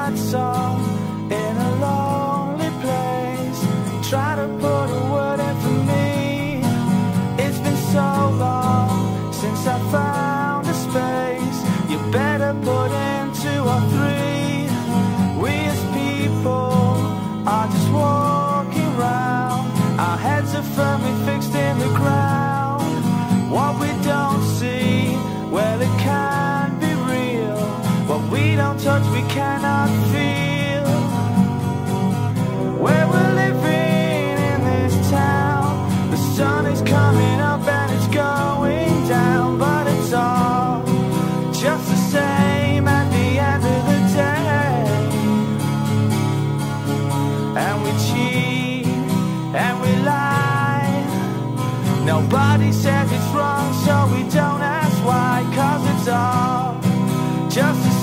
sad song in a lonely place. Try to put a word in for me. It's been so long since I found a space. You better put in 2 or 3. We as people are just walking round. Our heads are firmly fixed in the ground. What we don't see, well, it can be real. What we don't touch, we cannot feel. Where we're living in this town, the sun is coming up and it's going down, but it's all just the same at the end of the day. And we cheat and we lie. Nobody says it's wrong, so we don't ask why, 'cause it's all just the